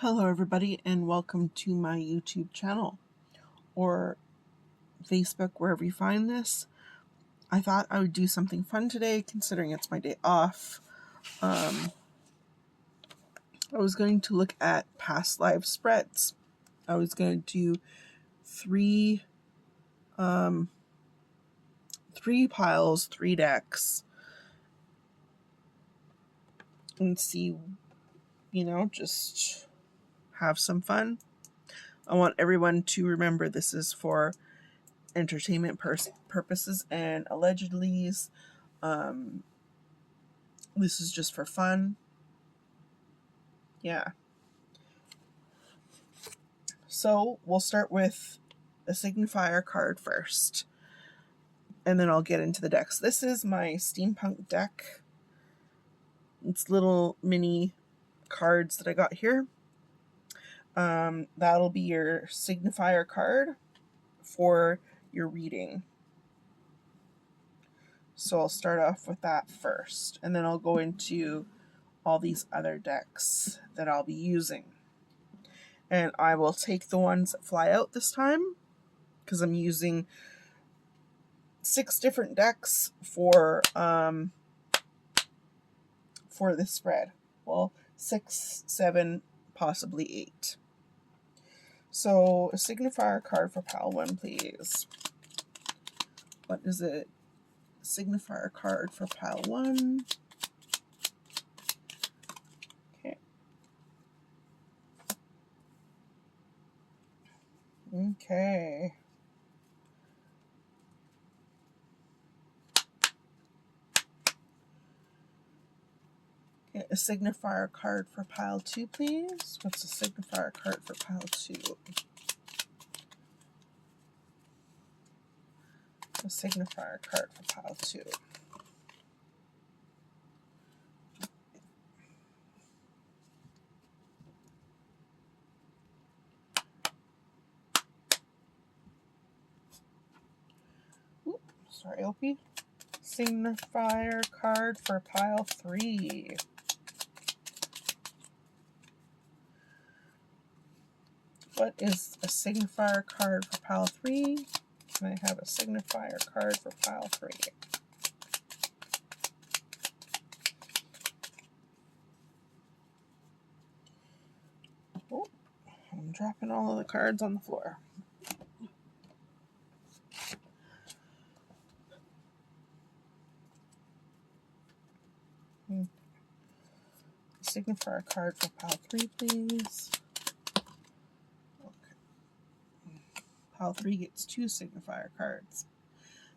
Hello everybody and welcome to my YouTube channel or Facebook, wherever you find this. I thought I would do something fun today considering it's my day off. I was going to look at past life spreads. I was going to do three piles, 3 decks, and see, just have some fun. I want everyone to remember this is for entertainment purposes, and allegedly this is just for fun. Yeah. So we'll start with a signifier card first, and then I'll get into the decks. This is my steampunk deck. It's little mini cards that I got here. That'll be your signifier card for your reading. So I'll start off with that first, and then I'll go into all these other decks that I'll be using. And I will take the ones that fly out this time, because I'm using 6 different decks for this spread. Well, 6, 7, possibly 8. So a signifier card for pile 1, please. What is it? Signifier card for pile 1. Okay. Okay. Okay, a signifier card for pile 2, please. What's a signifier card for pile 2? A signifier card for pile 2. Oops, sorry, Opie. Signifier card for pile 3. What is a signifier card for pile 3? Can I have a signifier card for pile 3? Oh, I'm dropping all of the cards on the floor. Signifier card for pile 3, please. Okay. Pile 3 gets 2 signifier cards.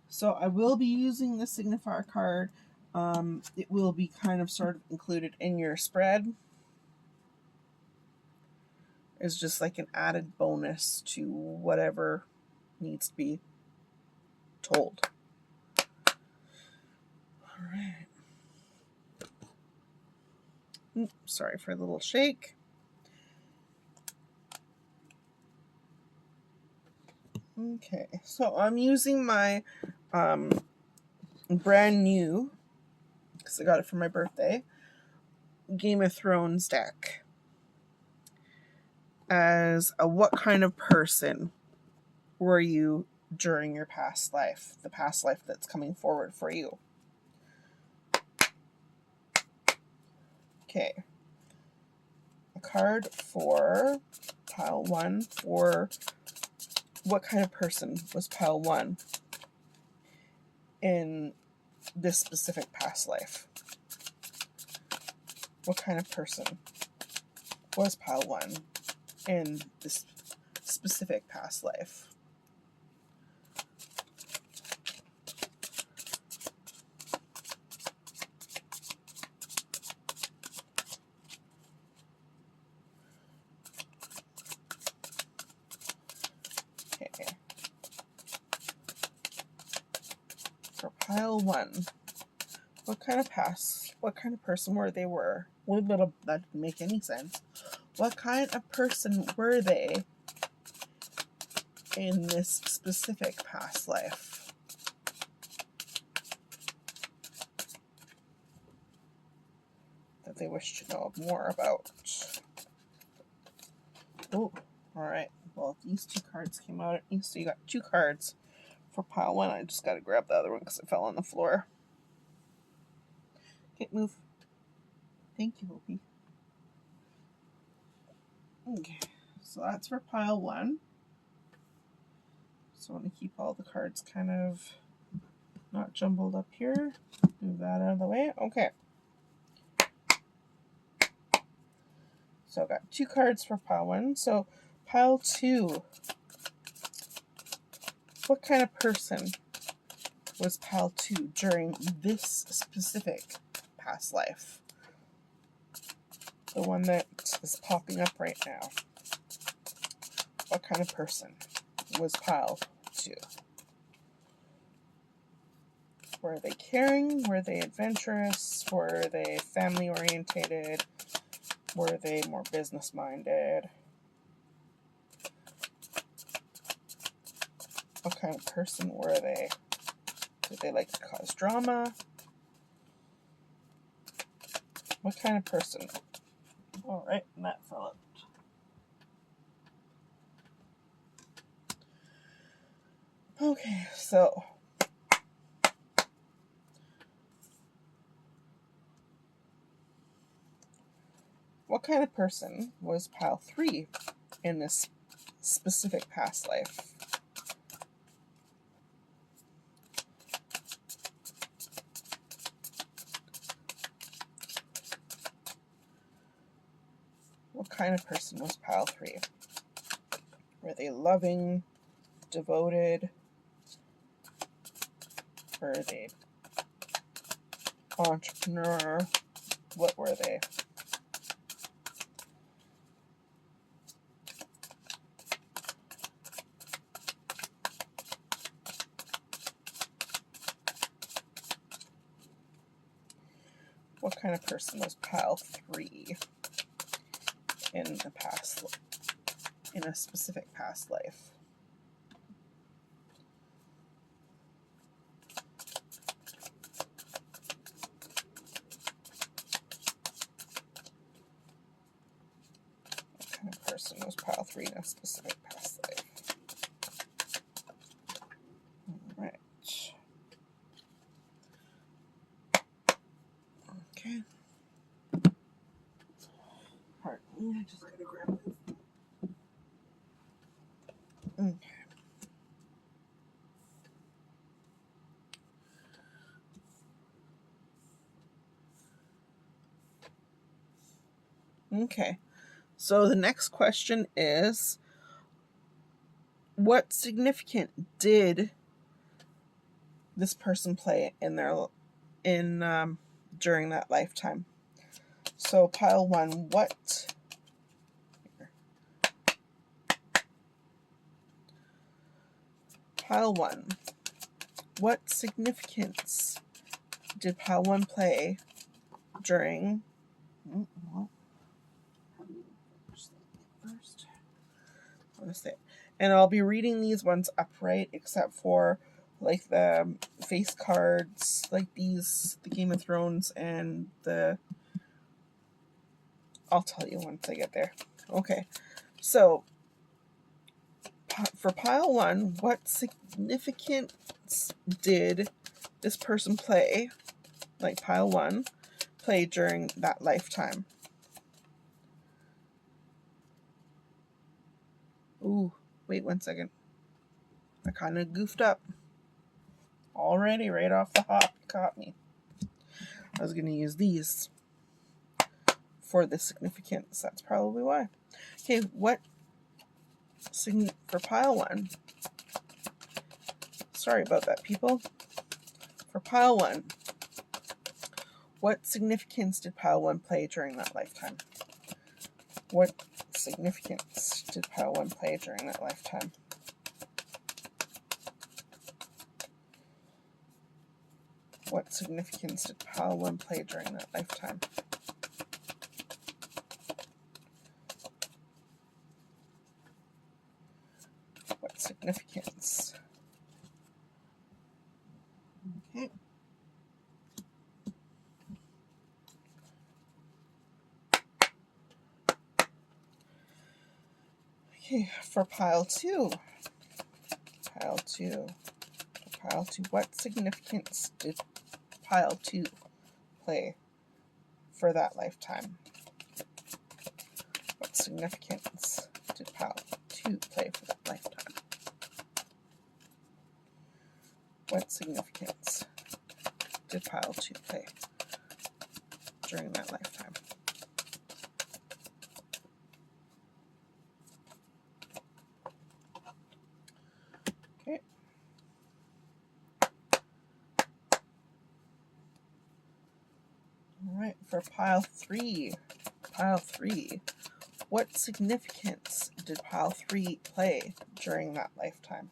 So I will be using the signifier card. It will be kind of sort of included in your spread. It's just like an added bonus to whatever needs to be told. All right. Oops, sorry for the little shake. Okay, so I'm using my brand new, because I got it for my birthday, Game of Thrones deck as a what kind of person were you during your past life, the past life that's coming forward for you. Okay. A card for pile 1 for what kind of person was pile 1 in this specific past life. What kind of person was pile 1 in this specific past life? Okay. For pile 1, what kind of person were they were? Well, that didn't make any sense. What kind of person were they in this specific past life? That they wish to know more about. Oh, all right. Well, these two cards came out. So you got 2 cards for pile 1. I just got to grab the other one because it fell on the floor. Okay, move. Thank you, Opie. Okay, so that's for pile 1. So I want to keep all the cards kind of not jumbled up here. Move that out of the way. Okay. So I got 2 cards for pile 1. So pile 2. What kind of person was pile 2 during this specific past life? The one that is popping up right now. What kind of person was pile 2? Were they caring? Were they adventurous? Were they family orientated? Were they more business minded? What kind of person were they? Did they like to cause drama? What kind of person? All right, and that fell out. Okay, so what kind of person was pile 3 in this specific past life? What kind of person was pile 3? Were they loving, devoted? Were they entrepreneur? What were they? What kind of person was pile 3 in the past, in a specific past life? What kind of person was pile 3 in a specific past life? All right. Okay. Pardon me, I just gotta grab this. Okay. Okay. So the next question is, what significance did this person play in their during that lifetime? So pile 1, what pile 1, what significance did pile 1 play during and I'll be reading these ones upright except for like the face cards, like these, the Game of Thrones, and I'll tell you once I get there. Okay, so for pile 1, what significance did this person play, like pile 1, play during that lifetime? Ooh, wait 1 second. I kind of goofed up. Already, right off the hop, caught me. I was going to use these for the significance. That's probably why. Okay, what for pile 1? Sorry about that, people. For pile 1, what significance did pile 1 play during that lifetime? What significance did pile 1 play during that lifetime? What significance did pile 1 play during that lifetime? What significance? Okay. Okay, for pile two, what significance did pile two play for that lifetime? What significance did pile two play for that lifetime? What significance did pile two play during that lifetime? Okay. All right, for pile three, what significance did pile three play during that lifetime?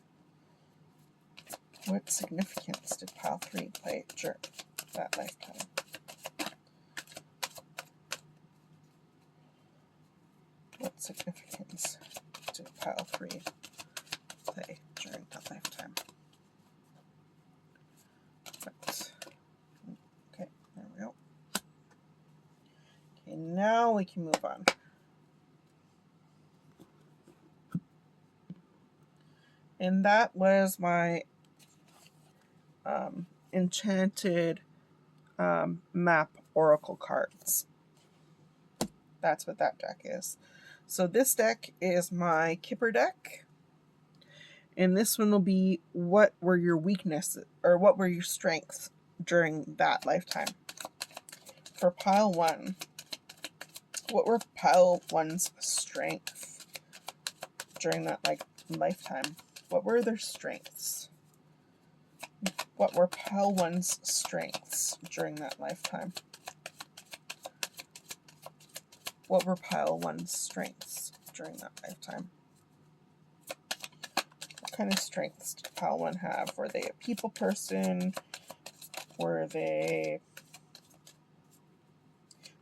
What significance did pile three play during that lifetime? What significance did pile three play during that lifetime? Right. Okay, there we go. Okay, now we can move on. And that was my enchanted map oracle cards. That's what that deck is. So this deck is my Kipper deck. And this one will be what were your weaknesses or what were your strengths during that lifetime. For pile one, what were pile one's strengths during that lifetime? What were their strengths? What were pile one's strengths during that lifetime? What were pile one's strengths during that lifetime? What kind of strengths did pile one have? Were they a people person? Were they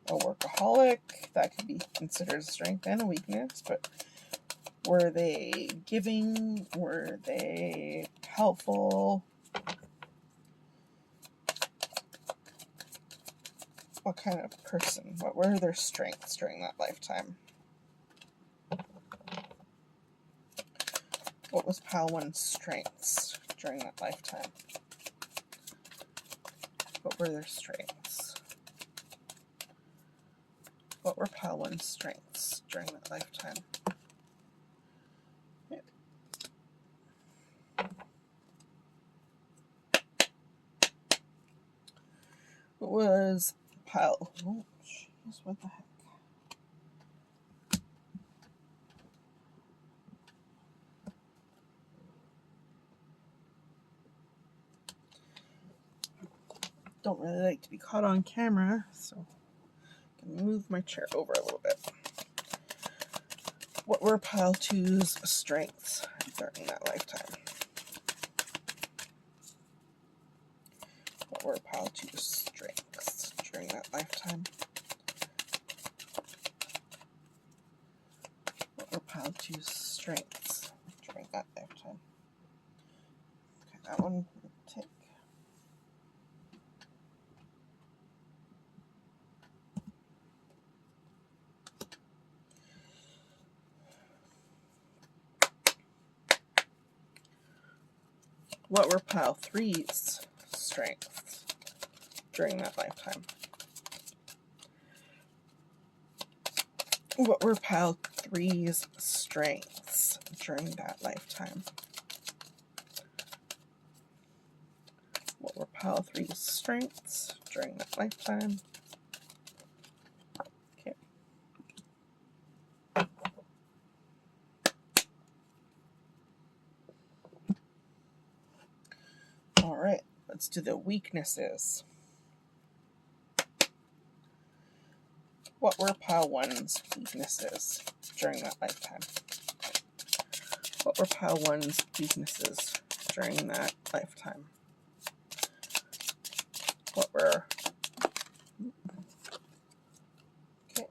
a workaholic? That could be considered a strength and a weakness, but were they giving? Were they helpful? What kind of person? What were their strengths during that lifetime? What was pile one's strengths during that lifetime? What were their strengths? What were pile one's strengths during that lifetime? What was pile? Oh, jeez, what the heck? Don't really like to be caught on camera, so I'm gonna move my chair over a little bit. What were pile two's strengths during that lifetime? What were pile two's strengths during that lifetime? What were pile two's strengths during that lifetime? Okay, that one would take. What were pile three's strengths during that lifetime? What were pile three's strengths during that lifetime? What were pile three's strengths during that lifetime? Okay. All right, let's do the weaknesses. What were pile one's weaknesses during that lifetime? What were pile one's weaknesses during that lifetime? What were... Okay.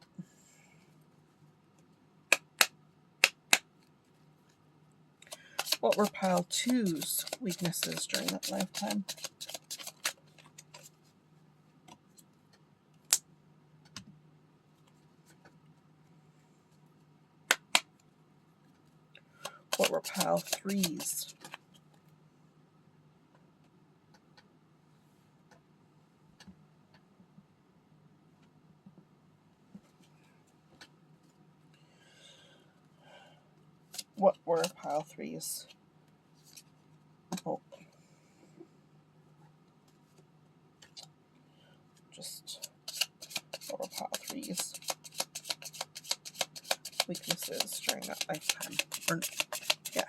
What were pile two's weaknesses during that lifetime? What were pile 3's? What were pile 3's? Oh. Just what were pile 3's? Weaknesses during that lifetime. Or, yeah.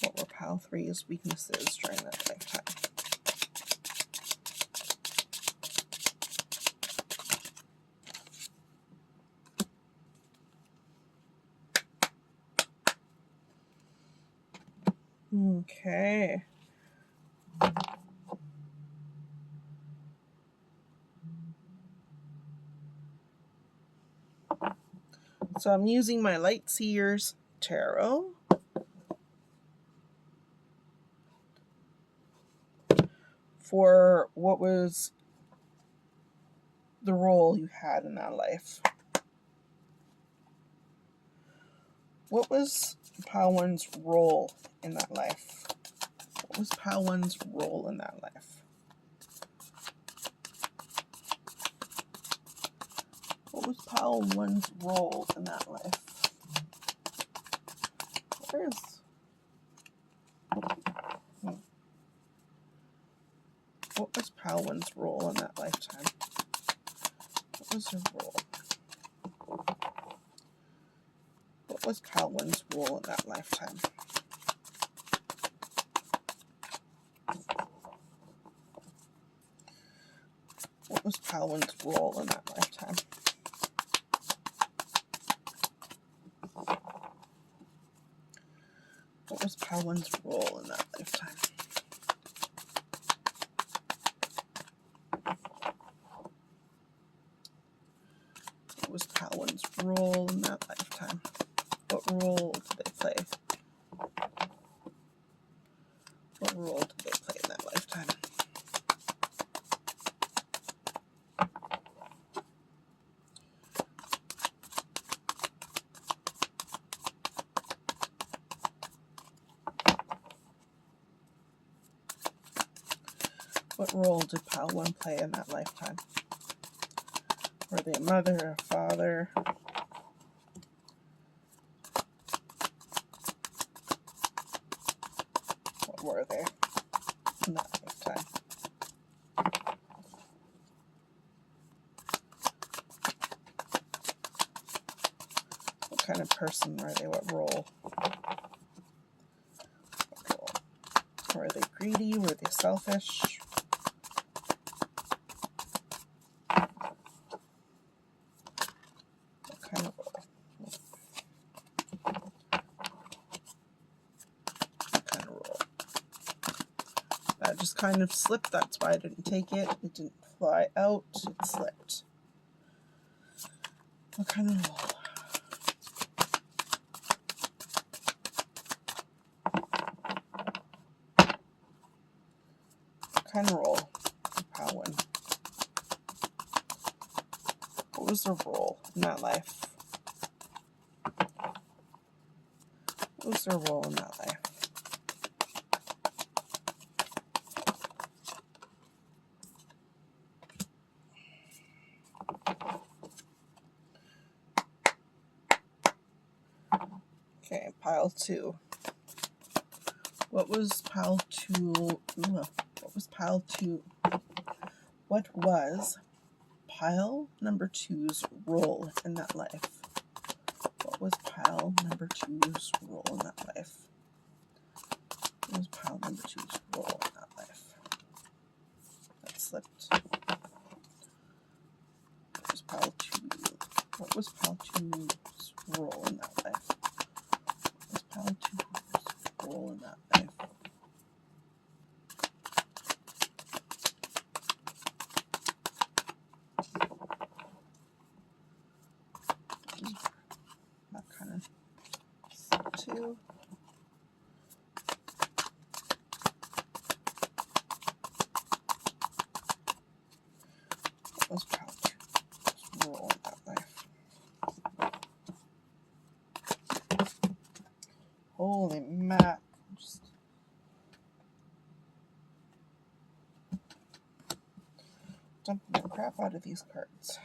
What were pile 3's weaknesses during that lifetime? Okay. So I'm using my Lightseers Tarot. For what was the role you had in that life. What was pile 1's role in that life? What was pile 1's role in that life? What was pile 1's role in that life? What was pile 1's role in that lifetime? What was her role? What was pile 1's role in that lifetime? What was pile 1's role in that lifetime? What was pile 1's role in that lifetime? What was pile 1's role in that lifetime? What role did they play? What role did they play in that lifetime? What role did pile 1 play in that lifetime? Were they a mother, a father? What were they in that lifetime? What kind of person were they? What role? What role? Were they greedy? Were they selfish? What kind of role? What kind of role? That just kind of slipped. That's why I didn't take it. It didn't fly out. It slipped. What kind of role? What kind of role? Pile 1. What was their role in that life? What was their role in that life? Okay, pile 2. What was pile 2? What was pile 2? What was pile number 2's role in that life? What was pile number 2's role in that life? What was pile number 2's role in that life? That slipped. What was pile 2? What was pile 2's role in that life? What was pile 2's role in that life? That kind of slipped too. What was pile 2's role in that life? crap out of these cards.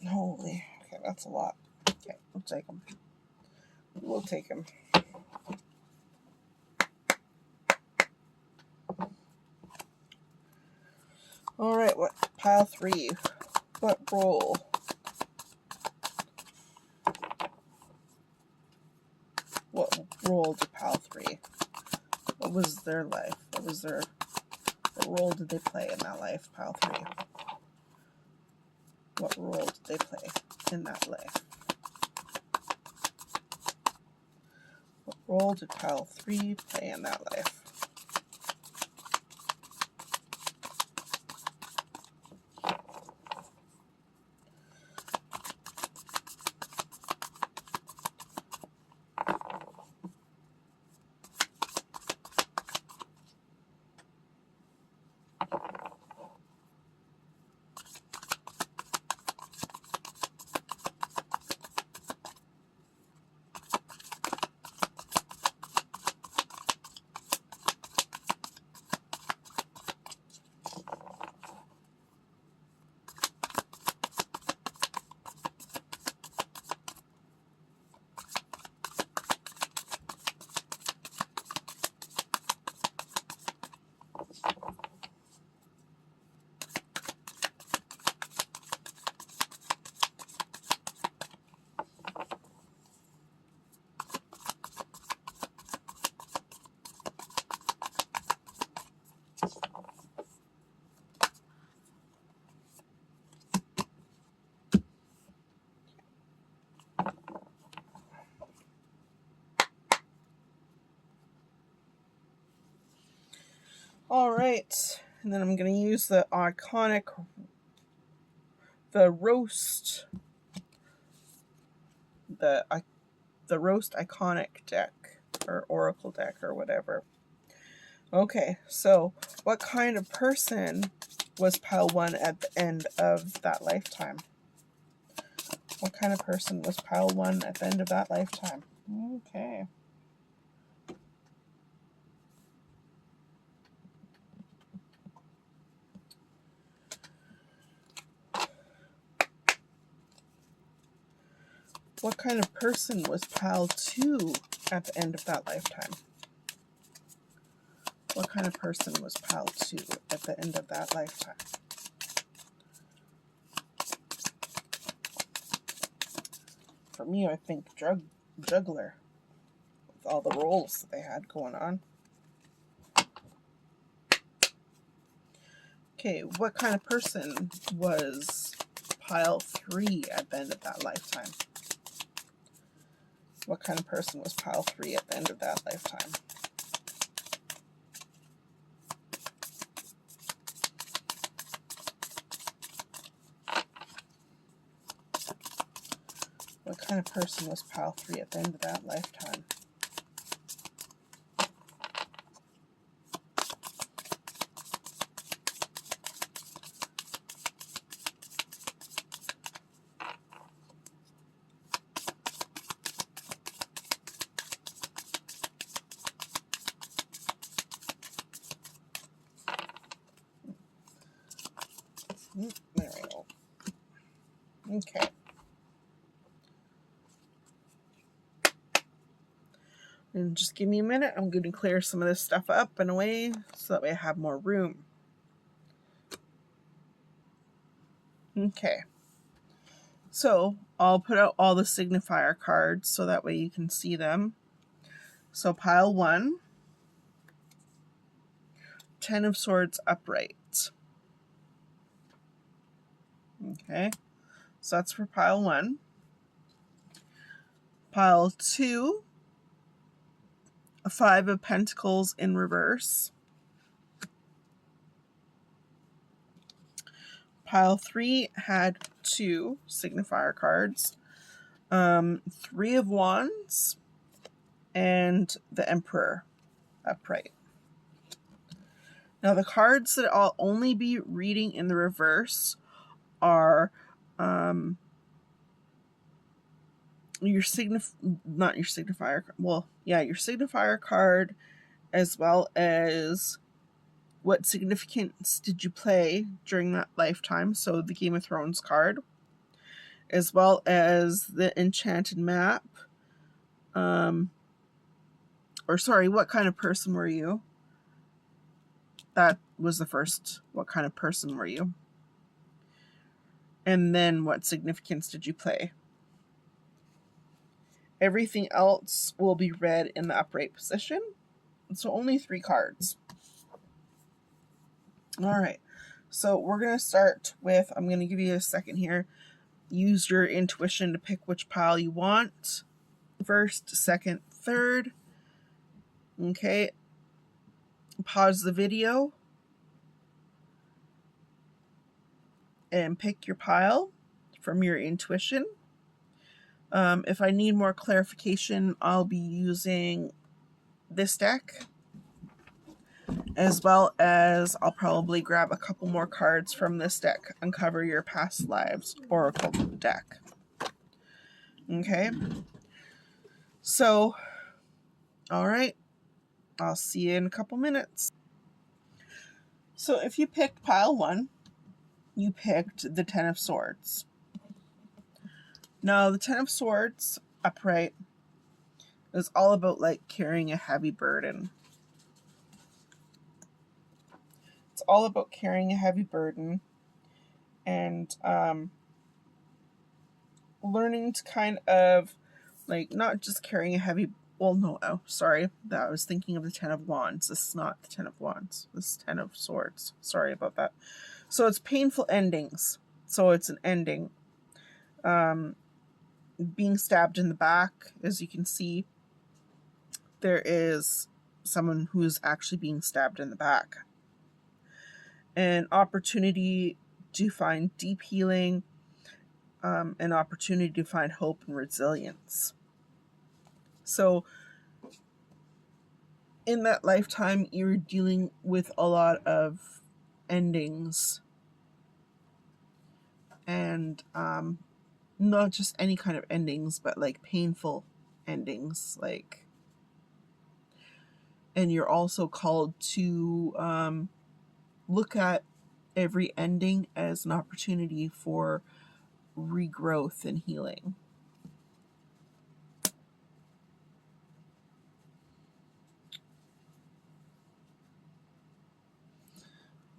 Holy, okay, that's a lot. Okay, we'll take them. We'll take them. All right, what pile 3? What roll? What role did pile 3? What was their life? What role did they play in that life, pile 3? What role did they play in that life? What role did pile 3 play in that life? All right, and then I'm going to use the roast, the roast iconic deck, or oracle deck, or whatever. Okay, so what kind of person was pile 1 at the end of that lifetime? What kind of person was pile 1 at the end of that lifetime? Okay. What kind of person was pile 2 at the end of that lifetime? What kind of person was pile 2 at the end of that lifetime? For me, I think juggler, with all the roles that they had going on. Okay, what kind of person was pile 3 at the end of that lifetime? What kind of person was pile 3 at the end of that lifetime? What kind of person was pile 3 at the end of that lifetime? There we go. Okay. And just give me a minute. I'm going to clear some of this stuff up and away so that way I have more room. Okay. So I'll put out all the signifier cards so that way you can see them. So pile 1, 10 of Swords upright. Okay, so that's for pile 1. Pile 2, 5 of Pentacles in reverse. Pile 3 had 2 signifier cards, 3 of Wands, and the Emperor upright. Now the cards that I'll only be reading in the reverse are your signifier card, as well as what significance did you play during that lifetime, so the Game of Thrones card, as well as the enchanted map, what kind of person were you? That was the first, what kind of person were you? And then what significance did you play? Everything else will be read in the upright position. So only 3 cards. All right. So we're going to start with, I'm going to give you a second here. Use your intuition to pick which pile you want. First, second, third. Okay. Pause the video and pick your pile from your intuition. If I need more clarification, I'll be using this deck, as well as I'll probably grab a couple more cards from this deck, Uncover Your Past Lives Oracle deck. Okay, so, all right, I'll see you in a couple minutes. So if you picked pile 1, you picked the 10 of Swords. Now, the 10 of Swords upright is all about like carrying a heavy burden. It's all about carrying a heavy burden and learning to kind of like not just carrying a heavy, that I was thinking of the 10 of Wands. This is not the 10 of Wands. This is 10 of Swords. Sorry about that. So it's painful endings. So it's an ending. Being stabbed in the back, as you can see, there is someone who's actually being stabbed in the back. An opportunity to find deep healing, an opportunity to find hope and resilience. So in that lifetime, you're dealing with a lot of endings, and not just any kind of endings, but like painful endings, like, and you're also called to look at every ending as an opportunity for regrowth and healing.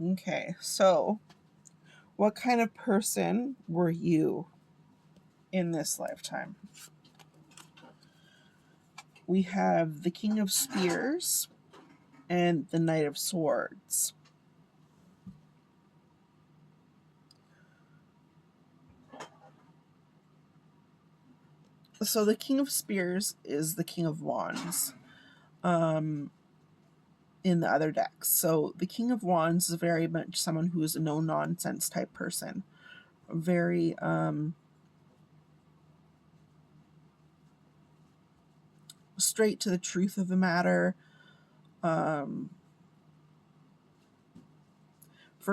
Okay, so what kind of person were you in this lifetime? We have the King of Spears and the Knight of Swords. So the King of Spears is the King of Wands in the other decks. So the King of Wands is very much someone who is a no-nonsense type person. Very straight to the truth of the matter. For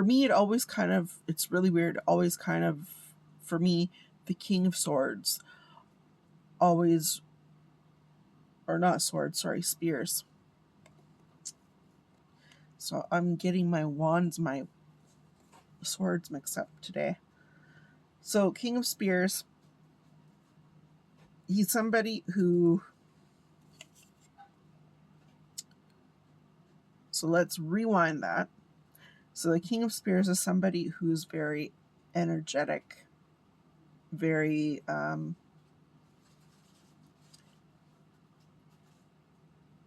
me, it's really weird, always kind of, for me, the King of Swords always, or not swords, sorry, spears. So I'm getting my wands, my swords mixed up today. So King of Spears, he's somebody who, so let's rewind that. So the King of Spears is somebody who's very energetic, very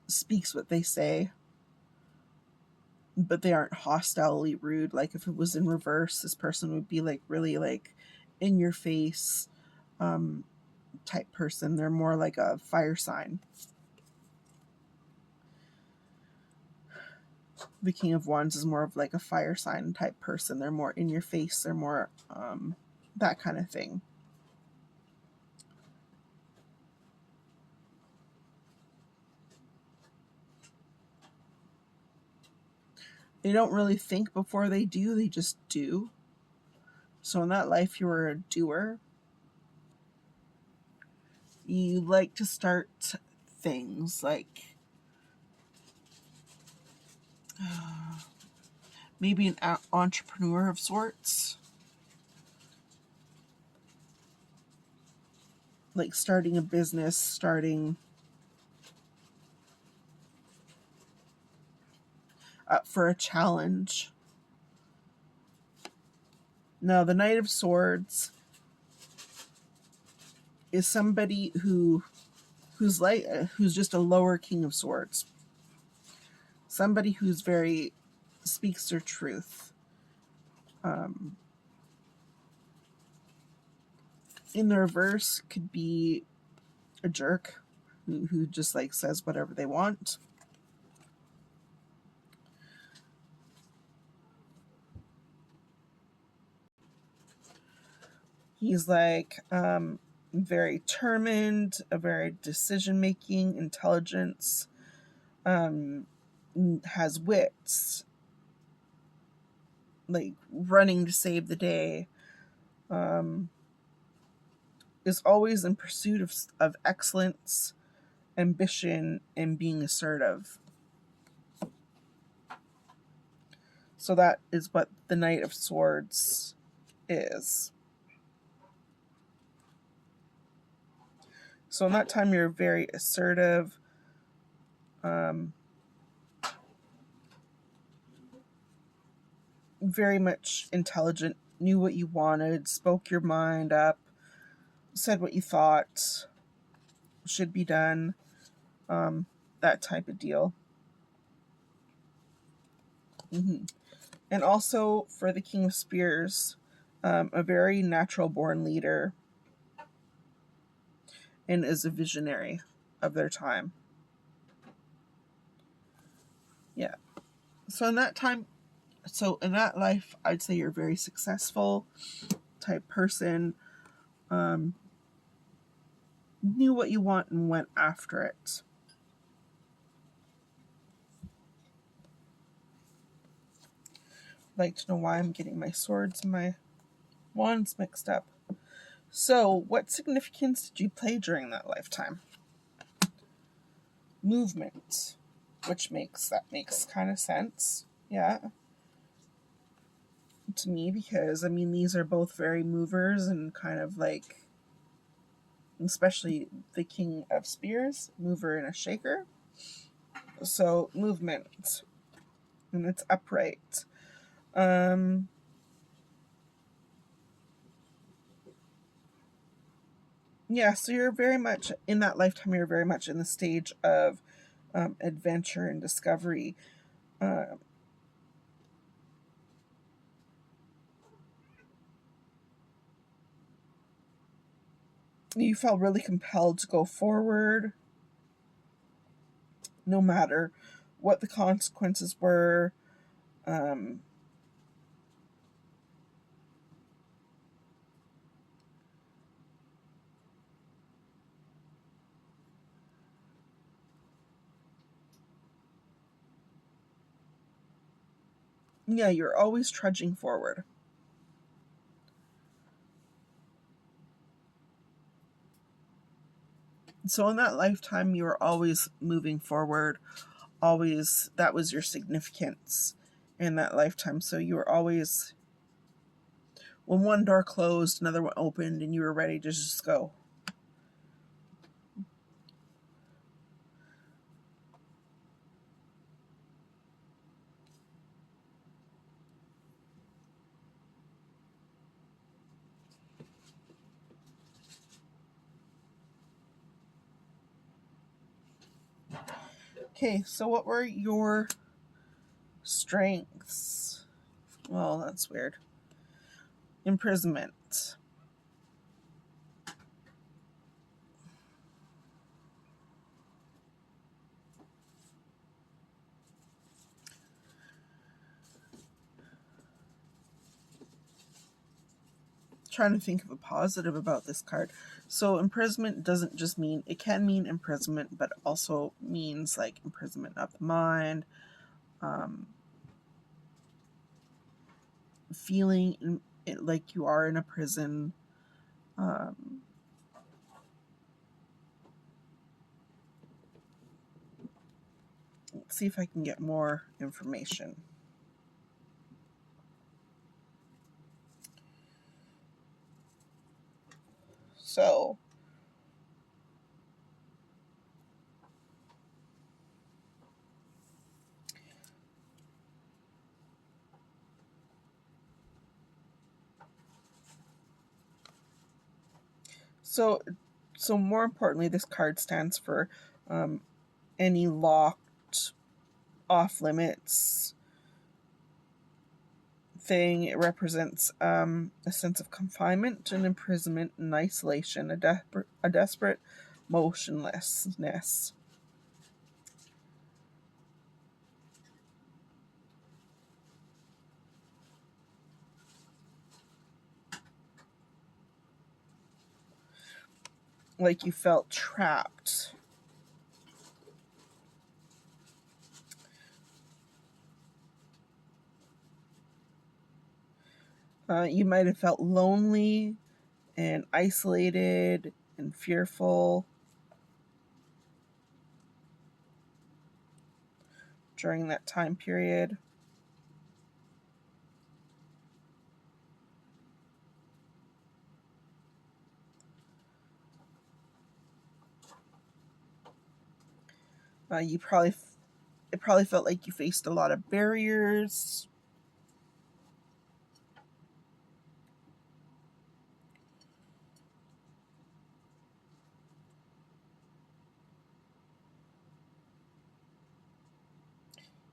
speaks what they say, but they aren't hostilely rude. Like if it was in reverse, this person would be like really like in your face type person. They're more like a fire sign. The King of Wands is more of like a fire sign type person. They're more in your face. They're more that kind of thing. They don't really think before they do. They just do. So in that life, you were a doer. You like to start things like maybe an entrepreneur of sorts. Like starting a business, starting up for a challenge. Now, the Knight of Swords is somebody who's just a lower King of Swords. Somebody who's very speaks their truth. In the reverse could be a jerk who just like says whatever they want. He's like very determined, a very decision-making, intelligence, has wits, like running to save the day, is always in pursuit of excellence, ambition, and being assertive. So that is what the Knight of Swords is. So in that time, you're very assertive, very much intelligent, knew what you wanted, spoke your mind up, said what you thought should be done, that type of deal. And also for the King of Spears, a very natural born leader and is a visionary of their time. Yeah. So in that life, I'd say you're a very successful type person. Knew what you want and went after it. I'd like to know why I'm getting my swords and my wands mixed up. So, what significance did you play during that lifetime? Movement, which makes kind of sense. Yeah. To me, because I mean these are both very movers and kind of like, especially the King of Spears, mover and a shaker. So movement, and it's upright. Yeah, so you're very much in that lifetime. You're very much in the stage of adventure and discovery. You felt really compelled to go forward, no matter what the consequences were. Yeah, you're always trudging forward. So in that lifetime, you were always moving forward. Always, that was your significance in that lifetime. So you were always, when one door closed, another one opened, and you were ready to just go. Okay, so what were your strengths? Well, that's weird. Imprisonment. Trying to think of a positive about this card. So imprisonment doesn't just mean, it can mean imprisonment, but also means like imprisonment of the mind, feeling like you are in a prison. Let's see if I can get more information. So more importantly, this card stands for any locked, off limits thing. It represents a sense of confinement and imprisonment and isolation, a desperate motionlessness. Like you felt trapped. You might have felt lonely and isolated and fearful during that time period. It probably felt like you faced a lot of barriers.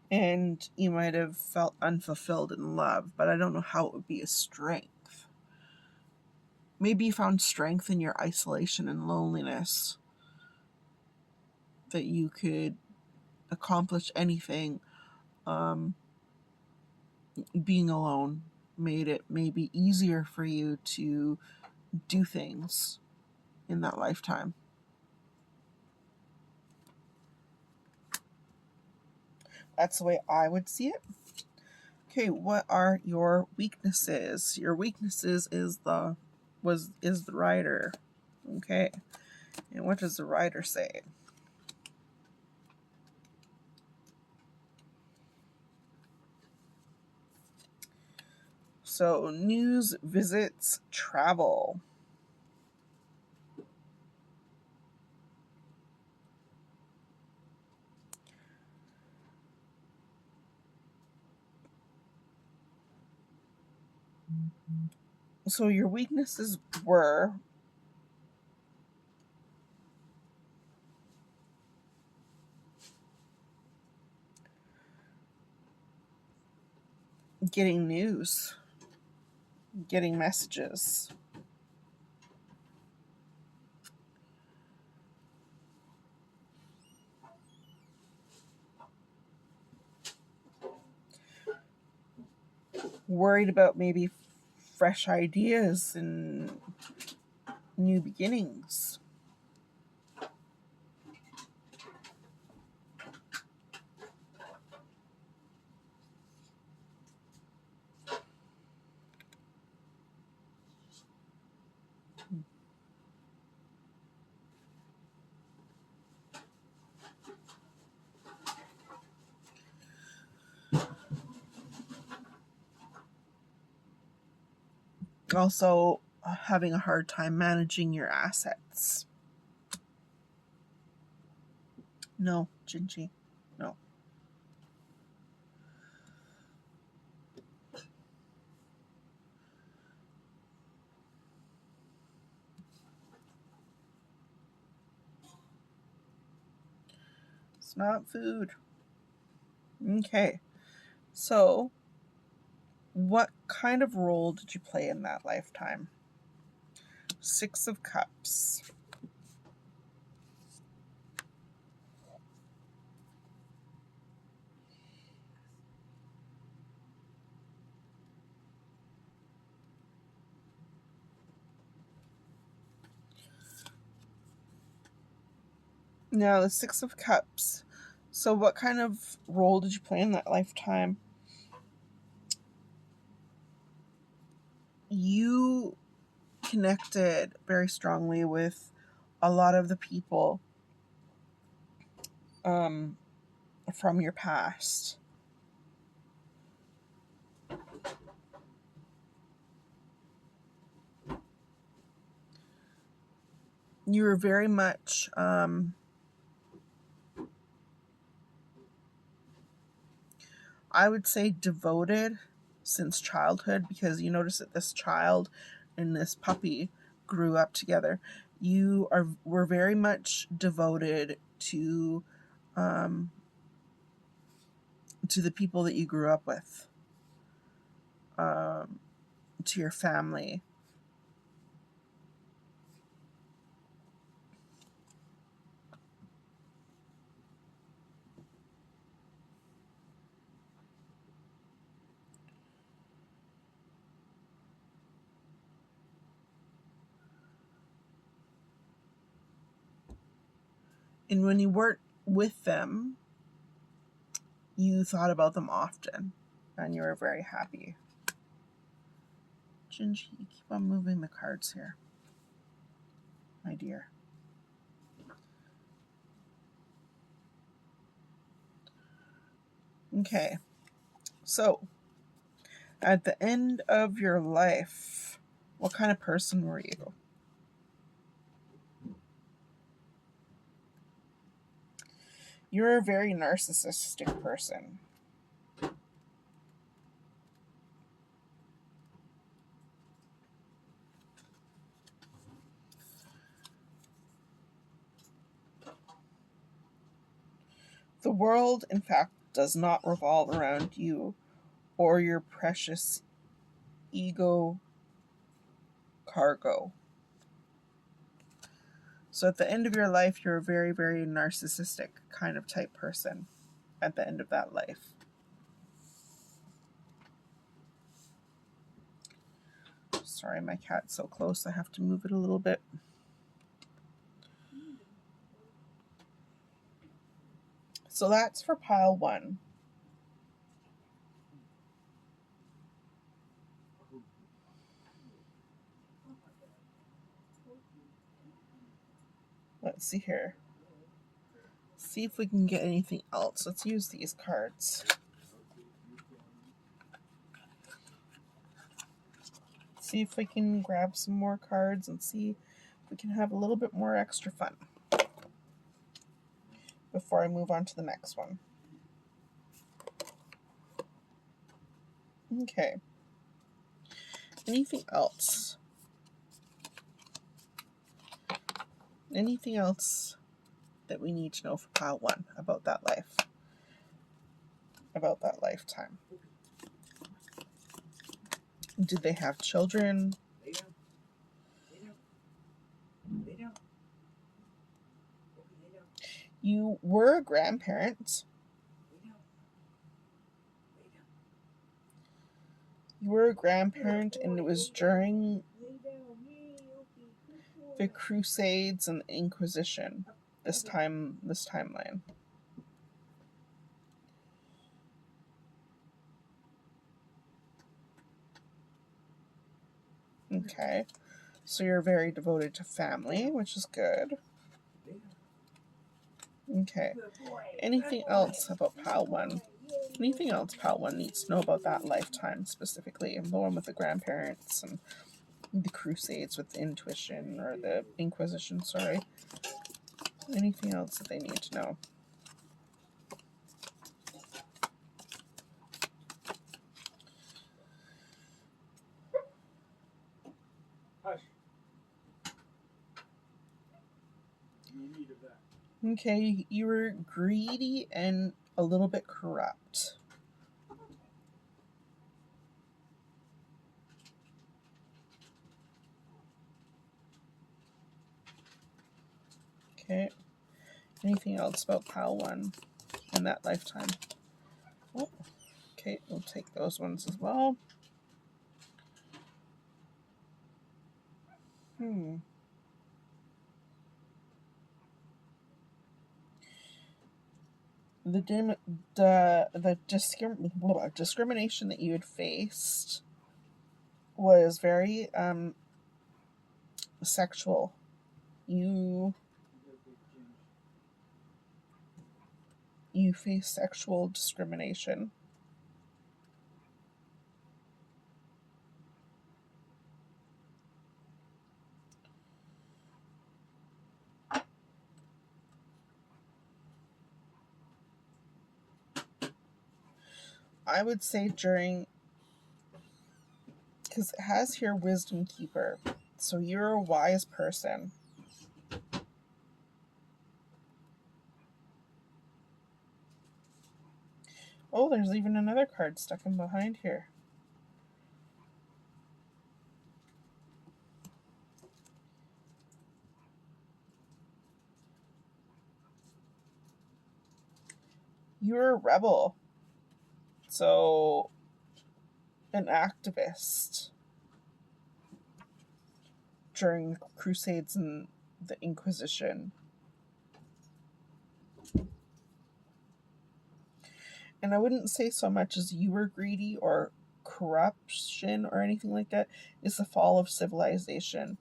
And you might have felt unfulfilled in love, but I don't know how it would be a strength. Maybe you found strength in your isolation and loneliness, that you could accomplish anything. Being alone made it maybe easier for you to do things in that lifetime. That's the way I would see it. Okay, what are your weaknesses? Your weaknesses is the rider. Okay. And what does the rider say? So, news, visits, travel. So, your weaknesses were getting news, getting messages. Worried about maybe fresh ideas and new beginnings. Also, having a hard time managing your assets. No, Gingy, no. So not food. Okay. So, what kind of role did you play in that lifetime? Six of Cups. Now, the Six of Cups. So, what kind of role did you play in that lifetime? You connected very strongly with a lot of the people from your past. You were very much I would say devoted since childhood, because you notice that this child and this puppy grew up together. You were very much devoted to the people that you grew up with, to your family. And when you weren't with them, you thought about them often, and you were very happy. Gingy, you keep on moving the cards here, my dear. Okay, so at the end of your life, what kind of person were you? You're a very narcissistic person. The world, in fact, does not revolve around you or your precious ego cargo. So at the end of your life, you're a very, very narcissistic kind of type person at the end of that life. Sorry, my cat's so close, I have to move it a little bit. So that's for pile one. Let's see here. See if we can get anything else. Let's use these cards. See if we can grab some more cards and see if we can have a little bit more extra fun before I move on to the next one. Okay. Anything else? Anything else that we need to know for pile one about that life? About that lifetime? Did they have children? You were a grandparent. You were a grandparent, and it was during the Crusades and the Inquisition. This timeline. Okay. So you're very devoted to family, which is good. Okay. Anything else about pile one? Anything else pile one needs to know about that lifetime specifically? The one with the grandparents and the Crusades with the Intuition or the Inquisition, sorry. Anything else that they need to know? Hush. No need of that. Okay, you were greedy and a little bit corrupt. Okay. Anything else about pile 1 in that lifetime? Oh, okay, we'll take those ones as well. The discrimination that you had faced was very sexual. You face sexual discrimination. I would say during, because it has here Wisdom Keeper, so you're a wise person. Oh, there's even another card stuck in behind here. You're a rebel. So, an activist during the Crusades and the Inquisition. And I wouldn't say so much as you were greedy or corruption or anything like that. It's the fall of civilization.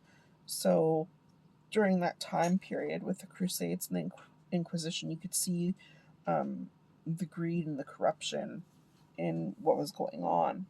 So during that time period with the Crusades and the Inquisition, you could see the greed and the corruption in what was going on.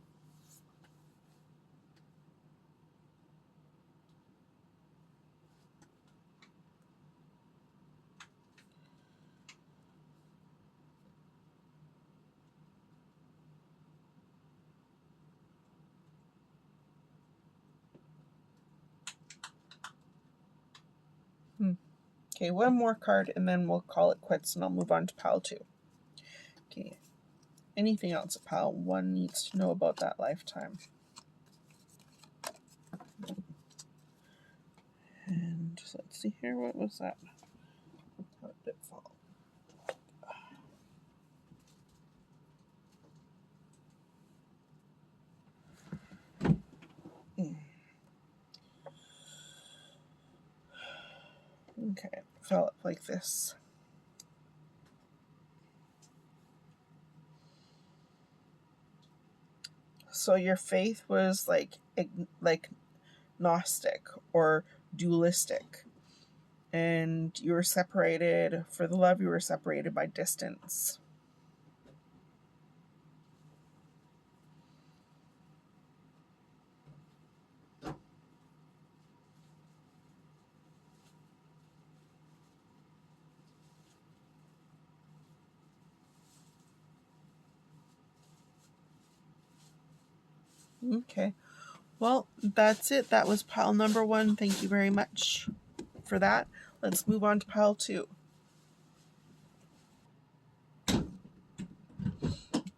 Okay, one more card and then we'll call it quits and I'll move on to pile 2. Okay, anything else that pile 1 needs to know about that lifetime? And let's see here, what was that? How did it fall? Okay, it fell up like this. So your faith was like Gnostic or dualistic, and you were separated for the love. You were separated by distance. Okay. Well, that's it. That was pile number 1. Thank you very much for that. Let's move on to pile 2.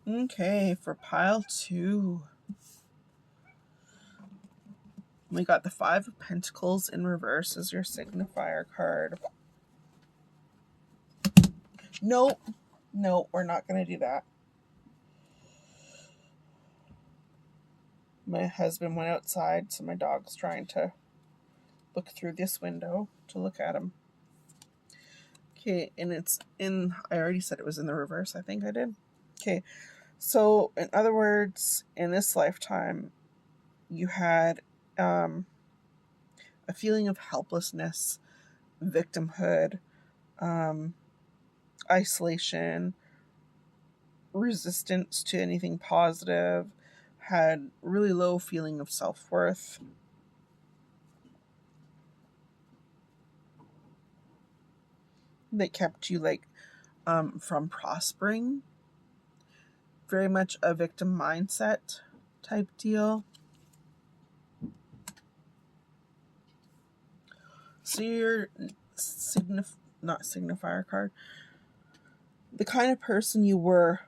Okay, for pile 2, we got the 5 of Pentacles in reverse as your signifier card. Nope. No, we're not going to do that. My husband went outside, so my dog's trying to look through this window to look at him. Okay, and it's in, I already said it was in the reverse, I think I did. Okay, so in other words, in this lifetime, you had a feeling of helplessness, victimhood, isolation, resistance to anything positive, had really low feeling of self-worth. That kept you from prospering. Very much a victim mindset type deal. So your not signifier card. The kind of person you were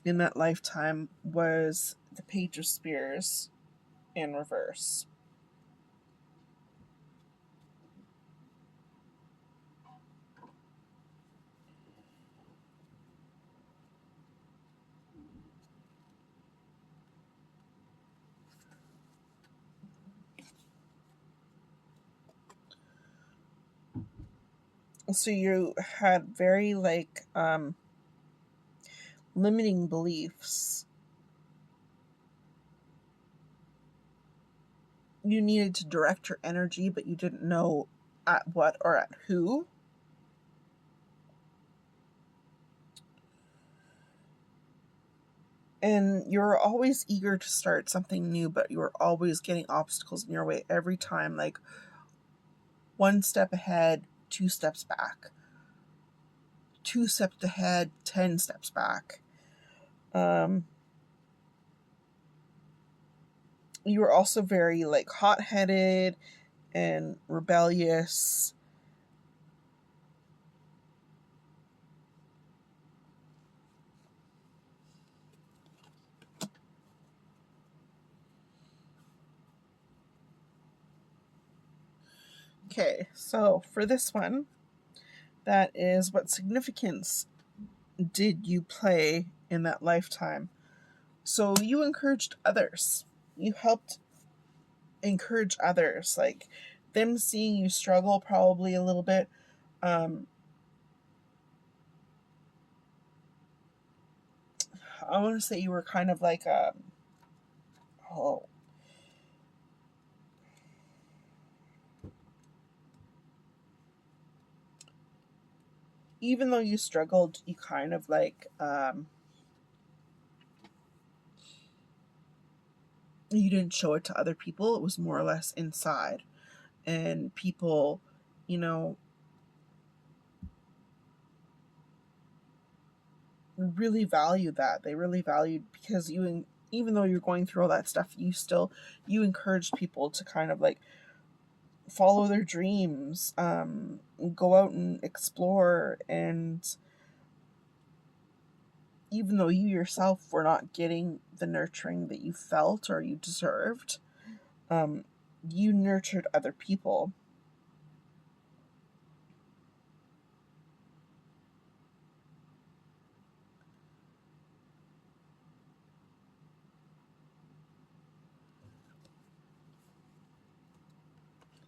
in that lifetime was the Page of Spears in reverse. So you had very limiting beliefs. You needed to direct your energy, but you didn't know at what or at who. And you're always eager to start something new, but you're always getting obstacles in your way every time, like 1 step ahead, 2 steps back. 2 steps ahead, 10 steps back. You were also very hot-headed and rebellious. Okay, so for this one, that is, what significance did you play in that lifetime? So you encouraged others. You helped encourage others, like them seeing you struggle probably a little bit. I want to say you were kind of like oh, even though you struggled, you kind of you didn't show it to other people. It was more or less inside. And people, you know, really valued that. They really valued, because even though you're going through all that stuff, you encouraged people to kind of follow their dreams, go out and explore. And even though you yourself were not getting the nurturing that you felt or you deserved, you nurtured other people.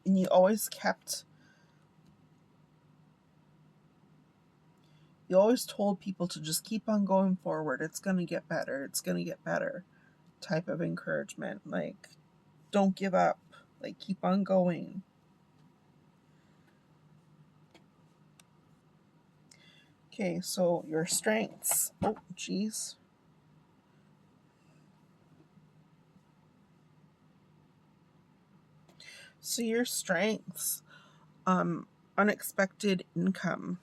And you always told people to just keep on going forward. It's going to get better. It's going to get better type of encouragement. Like, don't give up. Like, keep on going. Okay, so your strengths. Oh, jeez. So your strengths, unexpected income.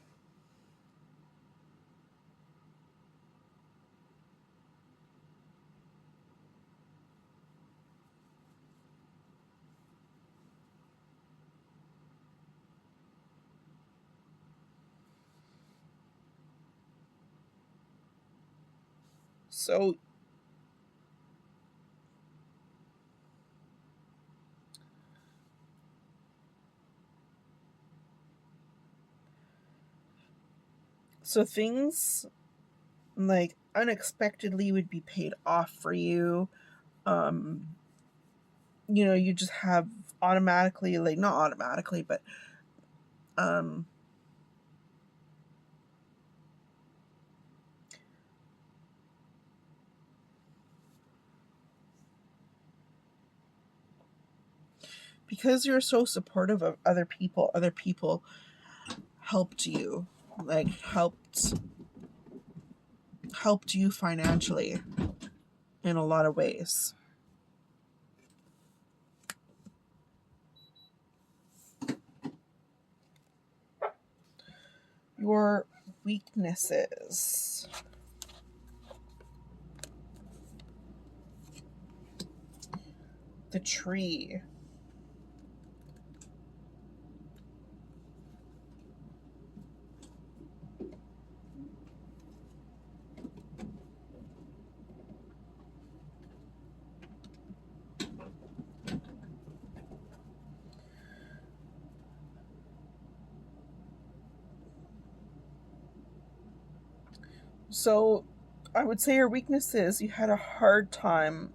So things unexpectedly would be paid off for you. Um, you just have automatically, not automatically, but um, because you're so supportive of other people helped you, like helped you financially in a lot of ways. Your weaknesses. The tree. So I would say your weakness is you had a hard time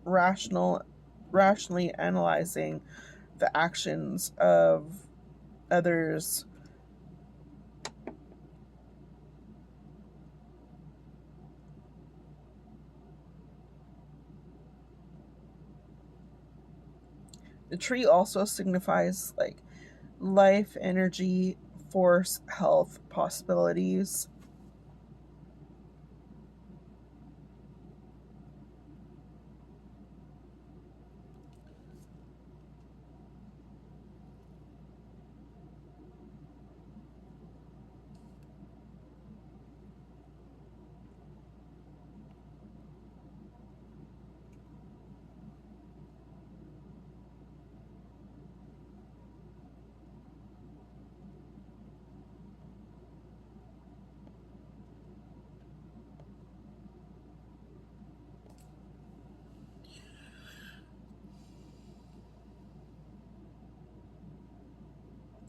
rationally analyzing the actions of others. The tree also signifies like life, energy, force, health, possibilities.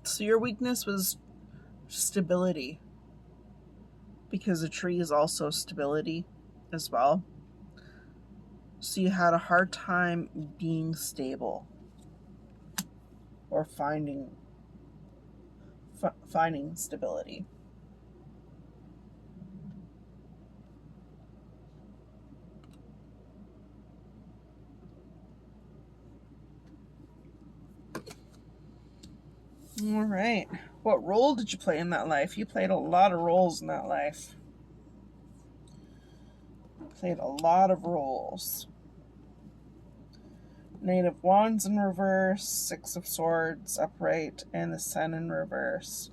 So your weakness was stability, because a tree is also stability as well. So you had a hard time being stable or finding stability. All right. What role did you play in that life? You played a lot of roles in that life. Played a lot of roles. Knight of Wands in reverse, Six of Swords upright, and the Sun in reverse.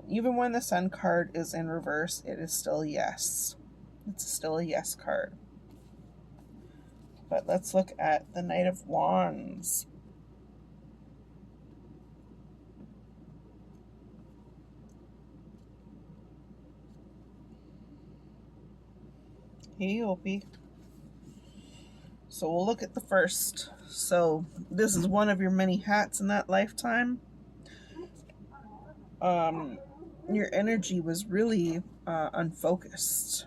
Even when the Sun card is in reverse, it is still yes. It's still a yes card. But let's look at the Knight of Wands. Hey, Opie. So we'll look at the first. So this is one of your many hats in that lifetime. Your energy was really unfocused.